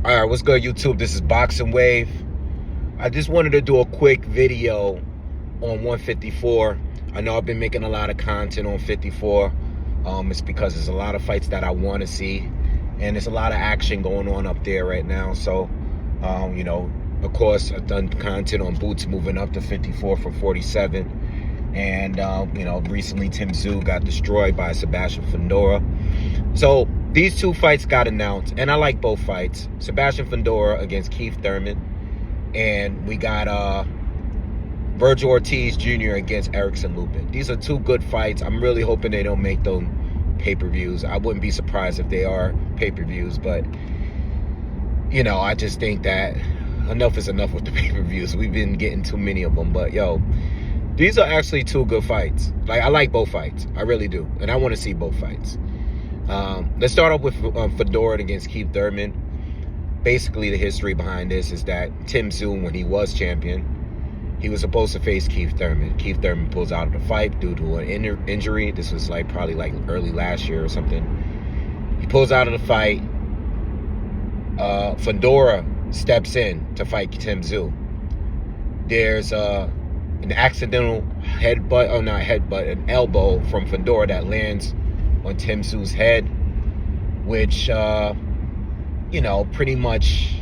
All right, what's good, YouTube? This is Boxingwave. I just wanted to do a quick video on 154. I know I've been making a lot of content on 54. It's because there's a lot of fights that I want to see, and there's a lot of action going on up there right now. So, of course, I've done content on Boots moving up to 54 from 47. And, recently Tim Tszyu got destroyed by Sebastian Fedor. So, these two fights got announced, and I like both fights. Sebastian Fedor against Keith Thurman, and we got Virgil Ortiz Jr. against Erickson Lupin. These are two good fights. I'm really hoping they don't make them pay-per-views. I wouldn't be surprised if they are pay-per-views, but, I just think that enough is enough with the pay-per-views. We've been getting too many of them, but, these are actually two good fights. I like both fights. I really do, and I want to see both fights. Let's start off with Fedor against Keith Thurman. Basically, the history behind this is that Tim Tszyu, when he was champion, he was supposed to face Keith Thurman. Keith Thurman pulls out of the fight due to an injury. This was probably early last year or something. He pulls out of the fight. Fedor steps in to fight Tim Tszyu. There's an accidental an elbow from Fedor that lands on Tim Tszyu's head, which, pretty much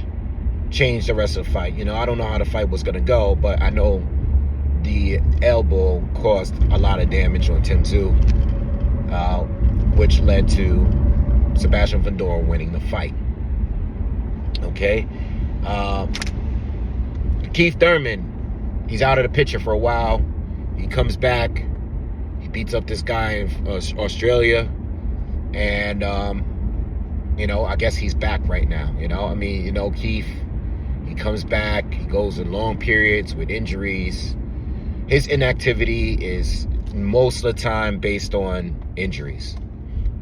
changed the rest of the fight. I don't know how the fight was going to go, but I know the elbow caused a lot of damage on Tim Tszyu, which led to Sebastian Fedor winning the fight. Okay? Keith Thurman, he's out of the picture for a while. He comes back. He beats up this guy in Australia, and I guess he's back right now. Keith, he comes back. He goes in long periods with injuries. His inactivity is most of the time based on injuries.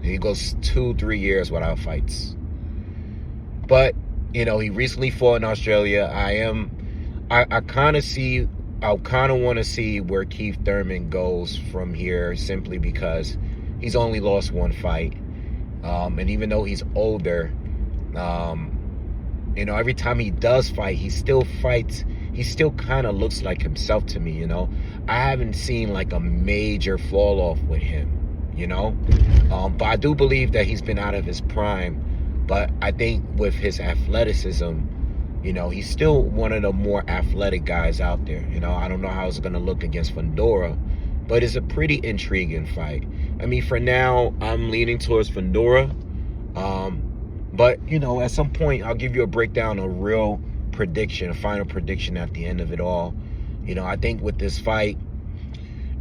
He goes 2-3 years without fights. But he recently fought in Australia. I kind of want to see where Keith Thurman goes from here, simply because he's only lost one fight. And even though he's older, every time he does fight, he still fights. He still kind of looks like himself to me, I haven't seen a major fall off with him, But I do believe that he's been out of his prime. But I think with his athleticism, he's still one of the more athletic guys out there. I don't know how it's going to look against Fedor, but it's a pretty intriguing fight. For now, I'm leaning towards Fedor. But, at some point, I'll give you a breakdown, a real prediction, a final prediction at the end of it all. I think with this fight,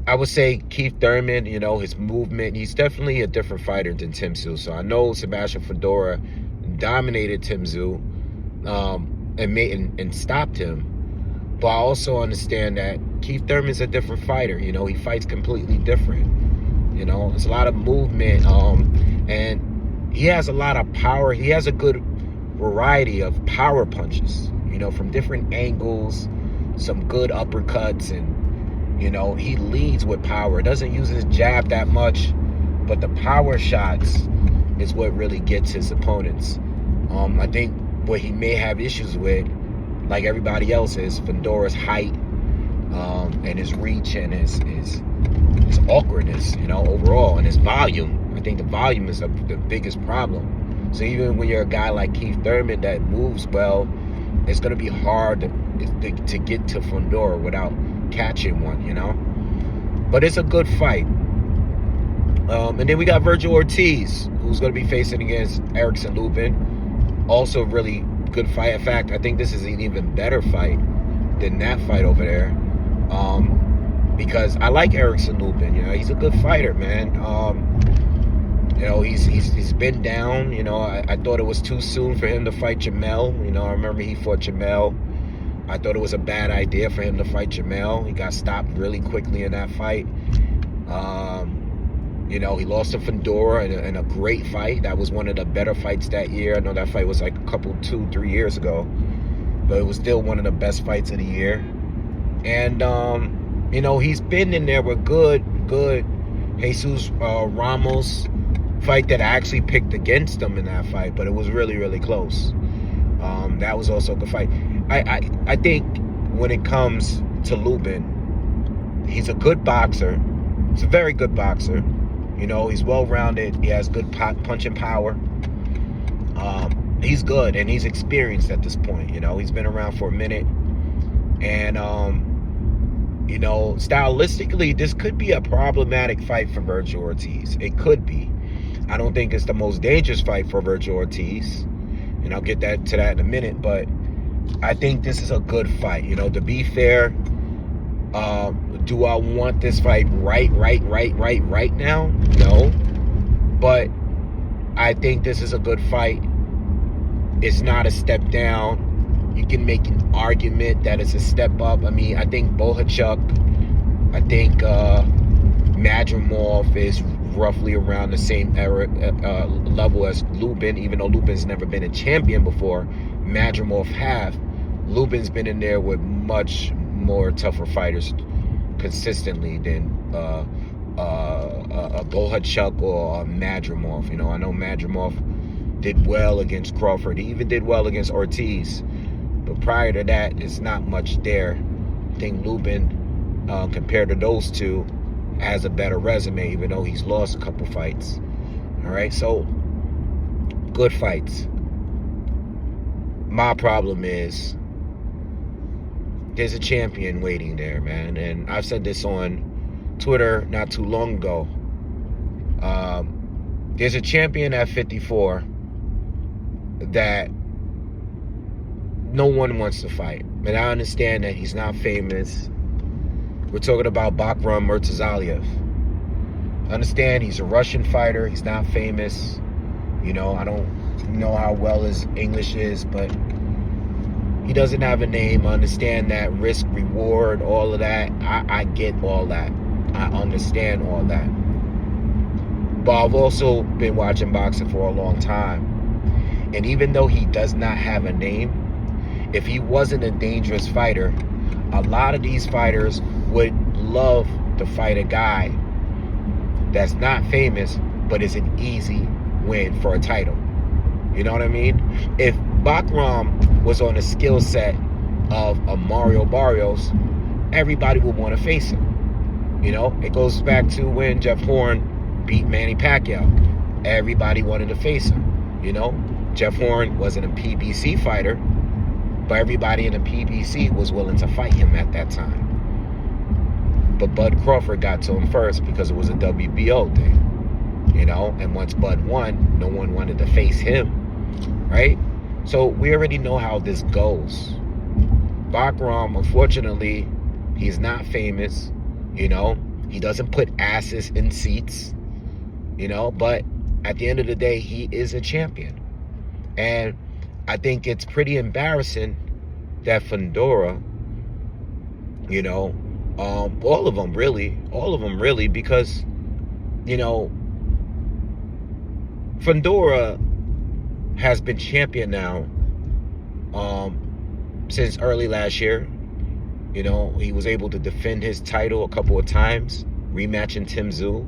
I would say Keith Thurman, his movement, he's definitely a different fighter than Tim Tszyu. So I know Sebastian Fedor dominated Tim Tszyu and stopped him. But I also understand that Keith Thurman's a different fighter. He fights completely different. There's a lot of movement, and he has a lot of power. He has a good variety of power punches, from different angles, some good uppercuts, and he leads with power. Doesn't use his jab that much, but the power shots is what really gets his opponents. I think what he may have issues with, like everybody else, is Fedor's height, and his reach, and his awkwardness, overall, and his volume. I think the volume is the biggest problem. So even when you're a guy like Keith Thurman that moves well, it's going to be hard to get to Fedor without catching one, But it's a good fight. And then we got Virgil Ortiz, who's going to be facing against Erickson Lupin. Also a really good fight. In fact, I think this is an even better fight than that fight over there. Because I like Erickson Lupin. He's a good fighter, man. He's been down. I thought it was too soon for him to fight Jamel. I remember he fought Jamel. I thought it was a bad idea for him to fight Jamel. He got stopped really quickly in that fight. He lost to Fedor in a great fight. That was one of the better fights that year. I know that fight was 2-3 years ago, but it was still one of the best fights of the year. And he's been in there with good Jesus Ramos fight that I actually picked against him in that fight, but it was really, really close. That was also a good fight. I think when it comes to Lubin, he's a good boxer. He's a very good boxer. You know, he's well-rounded. He has good punching power. He's good, and he's experienced at this point. You know, he's been around for a minute. And, you know, stylistically, this could be a problematic fight for Virgil Ortiz. It could be. I don't think it's the most dangerous fight for Virgil Ortiz. And I'll get to that in a minute. But I think this is a good fight. You know, to be fair, do I want this fight right now? No. But I think this is a good fight. It's not a step down. You can make an argument that it's a step up. I mean, I think Bohachuk, I think Madrimov is roughly around the same level as Lubin, even though Lubin's never been a champion before. Madrimov have. Lubin's been in there with much more tougher fighters consistently than a Bohachuk or a Madrimov. You know, I know Madrimov did well against Crawford. He even did well against Ortiz. But prior to that, it's not much there. I think Lubin, compared to those two, has a better resume, even though he's lost a couple fights. All right, so good fights. My problem is there's a champion waiting there, man. And I've said this on Twitter not too long ago. There's a champion at 54 that no one wants to fight. And I understand that he's not famous. We're talking about Bakhram Murtazaliev. I understand he's a Russian fighter. He's not famous. You know, I don't know how well his English is, but he doesn't have a name. I understand that risk, reward, all of that. I get all that. I understand all that. But I've also been watching boxing for a long time. And even though he does not have a name, if he wasn't a dangerous fighter, a lot of these fighters would love to fight a guy that's not famous, but is an easy win for a title. You know what I mean? If Bakhram was on a skill set of a Mario Barrios, everybody would want to face him. You know, it goes back to when Jeff Horn beat Manny Pacquiao. Everybody wanted to face him. You know, Jeff Horn wasn't a PBC fighter, but everybody in the PBC was willing to fight him at that time. But Bud Crawford got to him first because it was a WBO thing, you know? And once Bud won, no one wanted to face him, right? So we already know how this goes. Bakhram, unfortunately, he's not famous, you know? He doesn't put asses in seats, you know? But at the end of the day, he is a champion. And I think it's pretty embarrassing that Fedor, you know, all of them really, because, you know, Fedor has been champion now since early last year. You know, he was able to defend his title a couple of times, rematching Tim Tszyu.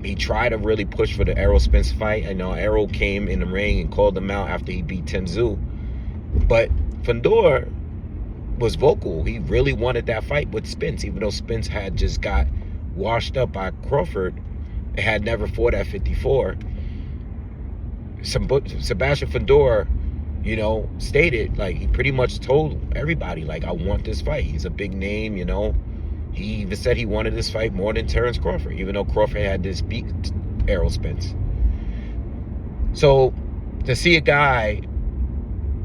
He tried to really push for the Errol Spence fight. I know Errol came in the ring and called him out after he beat Tim Tszyu. But Fedor was vocal. He really wanted that fight with Spence, even though Spence had just got washed up by Crawford and had never fought at 54. Sebastian Fedor, you know, stated, like, he pretty much told everybody, like, I want this fight. He's a big name, you know. He even said he wanted this fight more than Terrence Crawford, even though Crawford had this beat Errol Spence. So to see a guy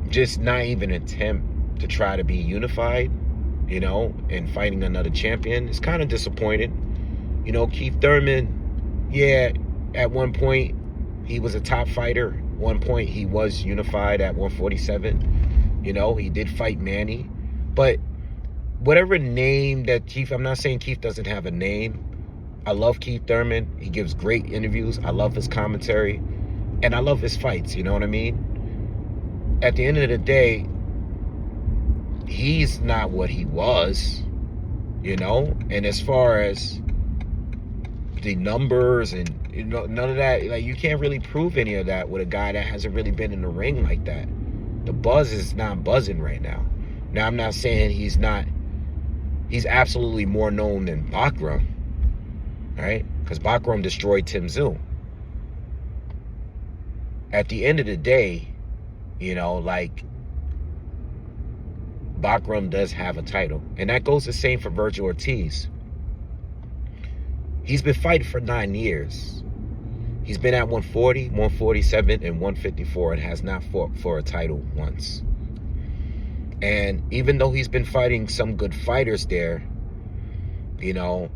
just not even attempt to try to be unified, you know, and fighting another champion, is kind of disappointing. You know, Keith Thurman, yeah, at one point he was a top fighter. At one point he was unified at 147. You know, he did fight Manny. But whatever name that Keith, I'm not saying Keith doesn't have a name. I love Keith Thurman. He gives great interviews. I love his commentary. And I love his fights, you know what I mean? At the end of the day, he's not what he was, you know? And as far as the numbers and, you know, none of that, like, you can't really prove any of that with a guy that hasn't really been in the ring like that. The buzz is not buzzing right now. Now, I'm not saying he's absolutely more known than Bakram, right? Because Bakram destroyed Tim Tszyu. At the end of the day, you know, like, Bakram does have a title. And that goes the same for Virgil Ortiz. He's been fighting for 9 years. He's been at 140, 147, and 154 and has not fought for a title once. And even though he's been fighting some good fighters there, you know,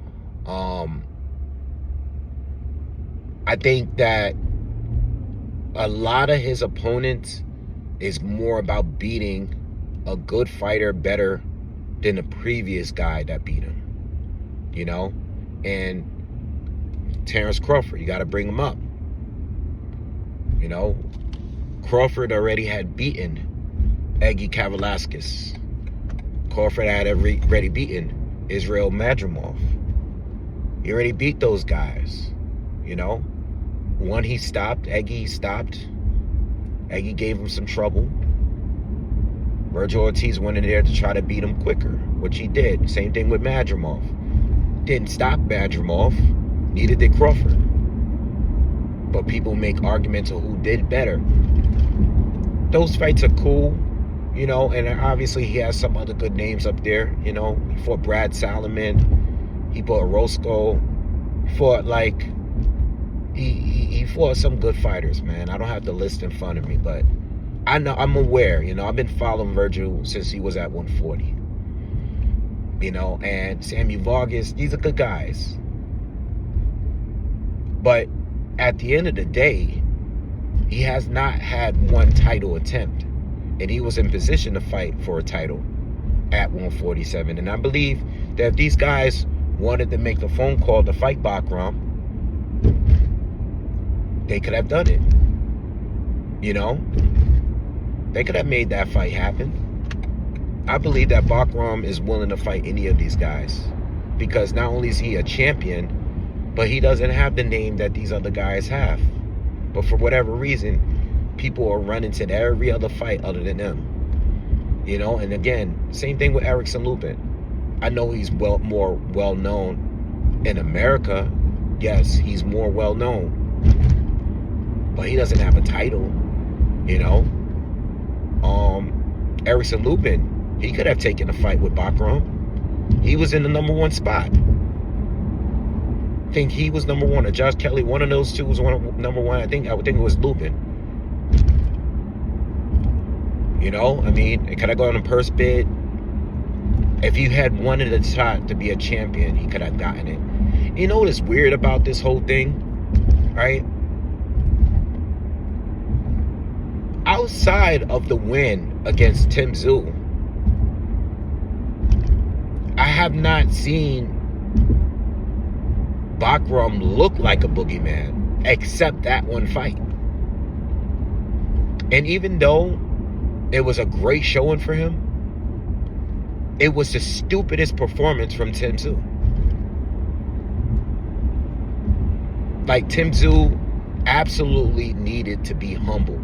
I think that a lot of his opponents is more about beating a good fighter better than the previous guy that beat him, you know? And Terrence Crawford, you got to bring him up. You know, Crawford already had beaten Eggy Kavalauskas. Crawford had already beaten Israel Madrimov. He already beat those guys, you know? One he stopped, Eggy stopped. Eggy gave him some trouble. Virgil Ortiz went in there to try to beat him quicker, which he did. Same thing with Madrimov. Didn't stop Madrimov, neither did Crawford. But people make arguments of who did better. Those fights are cool, you know, and obviously he has some other good names up there, you know. He fought Brad Salomon, he fought Roscoe, fought like, he fought some good fighters, man. I don't have the list in front of me, but I know, I'm aware, you know. I've been following Virgil since he was at 140, you know, and Sammy Vargas, these are good guys. But at the end of the day, he has not had one title attempt, and he was in position to fight for a title at 147. And I believe that if these guys wanted to make the phone call to fight Bakram, they could have done it, you know. They could have made that fight happen. I believe that Bakram is willing to fight any of these guys, because not only is he a champion, but he doesn't have the name that these other guys have. But for whatever reason, people are running to every other fight other than them, you know. And again, same thing with Erickson Lupin. I know he's more well known in America. Yes, he's more well known, but he doesn't have a title, you know. Erickson Lupin, he could have taken a fight with Bakram. He was in the #1 spot. I think he was #1, or Josh Kelly. One of those two was #1. I would think it was Lupin. You know, I mean, it could have gone on a purse bid. If you had wanted a shot to be a champion, he could have gotten it. You know what is weird about this whole thing, right? Outside of the win against Tim Tszyu, I have not seen Bakram look like a boogeyman, except that one fight. And even though it was a great showing for him, it was the stupidest performance from Tim Tszyu. Like, Tim Tszyu absolutely needed to be humble.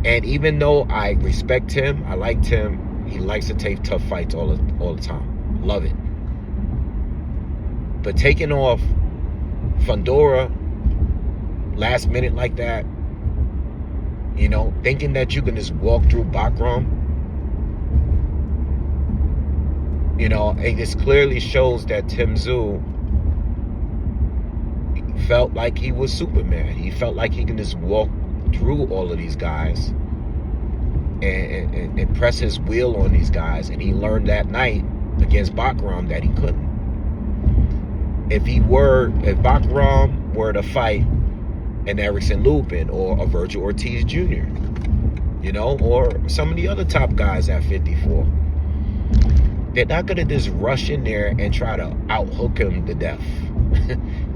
And even though I respect him, I liked him, he likes to take tough fights all the time. Love it. But taking off Fedor last minute like that, you know, thinking that you can just walk through Bakram, you know, it just clearly shows that Tim Tszyu felt like he was Superman. He felt like he can just walk through all of these guys and press his will on these guys. And he learned that night against Bakram that he couldn't. If Bakram were to fight an Erickson Lupin or a Virgil Ortiz Jr., you know, or some of the other top guys at 54, they're not going to just rush in there and try to out-hook him to death.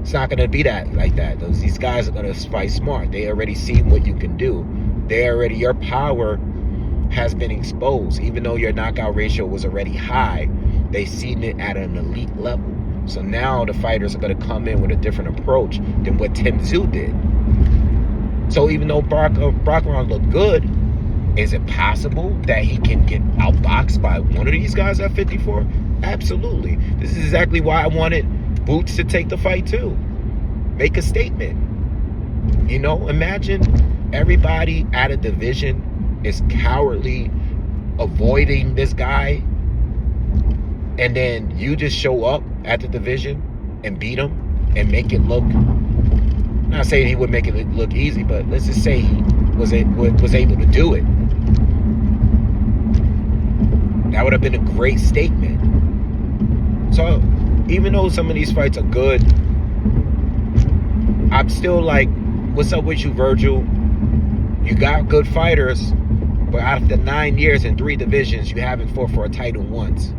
It's not going to be like that. These guys are going to fight smart. They already seen what you can do. Your power has been exposed. Even though your knockout ratio was already high, they seen it at an elite level. So now the fighters are going to come in with a different approach than what Tim Tszyu did. So even though Bakram looked good, Is it possible that he can get outboxed by one of these guys at 54? Absolutely. This is exactly why I wanted Boots to take the fight too. Make a statement. You know, imagine everybody at a division is cowardly avoiding this guy, and then you just show up at the division and beat him and make it look, I'm not saying he would make it look easy, but let's just say he was able to do it. That would have been a great statement. So even though some of these fights are good, I'm still like, what's up with you, Virgil? You got good fighters, but out of the 9 years in 3 divisions, you haven't fought for a title once.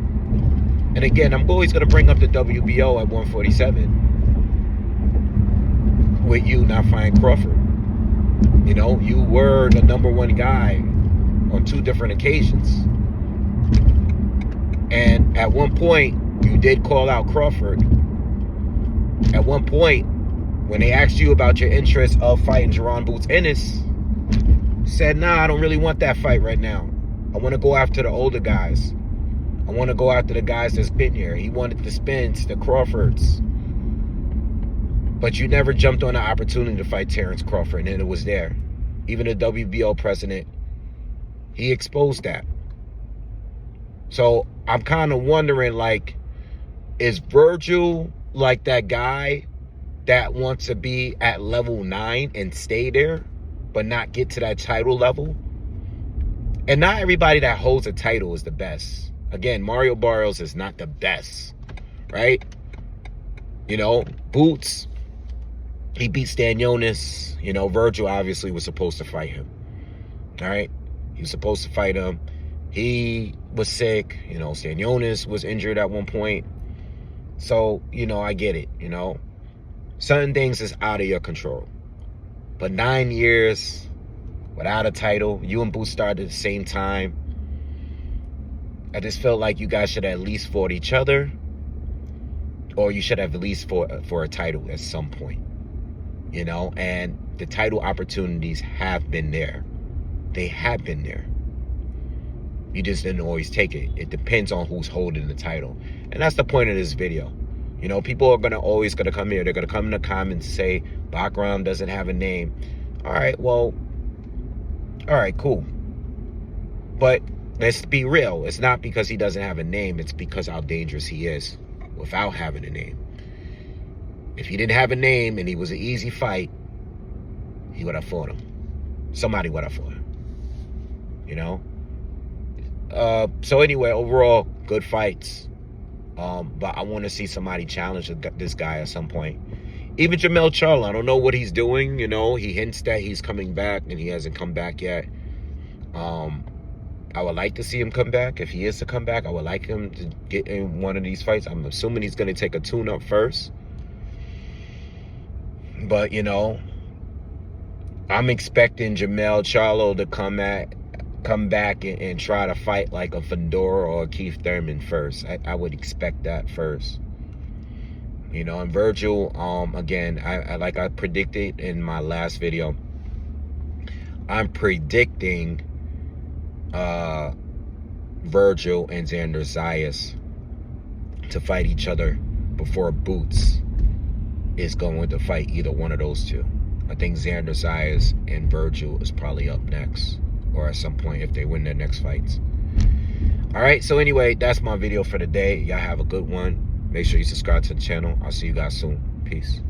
And again, I'm always going to bring up the WBO at 147 with you not fighting Crawford. You know, you were the #1 guy on 2 different occasions. And at one point, you did call out Crawford. At one point, when they asked you about your interest of fighting Jerron Boots Ennis, said, nah, I don't really want that fight right now. I want to go after the older guys. I want to go after the guys that's been here. He wanted the Spence, the Crawfords. But you never jumped on the opportunity to fight Terrence Crawford, and it was there. Even the WBO president, he exposed that. So I'm kind of wondering, like, is Virgil like that guy that wants to be at level 9 and stay there, but not get to that title level? And not everybody that holds a title is the best. Again, Mario Barrios is not the best, right? You know, Boots, he beat Stanionis. You know, Virgil obviously was supposed to fight him, all right? He was supposed to fight him. He was sick. You know, Stanionis was injured at one point. So, you know, I get it, you know. Certain things is out of your control. But 9 years without a title, you and Boots started at the same time. I just felt like you guys should have at least fought each other, or you should have at least fought for a title at some point, you know. And the title opportunities have been there. They have been there. You just didn't always take it. It depends on who's holding the title. And that's the point of this video. You know, people are always going to come here. They're going to come in the comments and say, Bakram doesn't have a name. All right, well, all right, cool. But let's be real. It's not because he doesn't have a name. It's because how dangerous he is without having a name. If he didn't have a name and he was an easy fight, he would have fought him. Somebody would have fought him. You know? So anyway, overall, good fights. But I want to see somebody challenge this guy at some point. Even Jermell Charlo, I don't know what he's doing. You know, he hints that he's coming back, and he hasn't come back yet. I would like to see him come back. If he is to come back, I would like him to get in one of these fights. I'm assuming he's going to take a tune-up first. But, you know, I'm expecting Jermell Charlo to come back and try to fight like a Fedor or a Keith Thurman first. I would expect that first. You know, and Virgil, again, I like I predicted in my last video, I'm predicting Virgil and Xander Zayas to fight each other before Boots is going to fight either one of those two. I think Xander Zayas and Virgil is probably up next, or at some point if they win their next fights. All right, so anyway, that's my video for today. Y'all have a good one. Make sure you subscribe to the channel. I'll see you guys soon. Peace.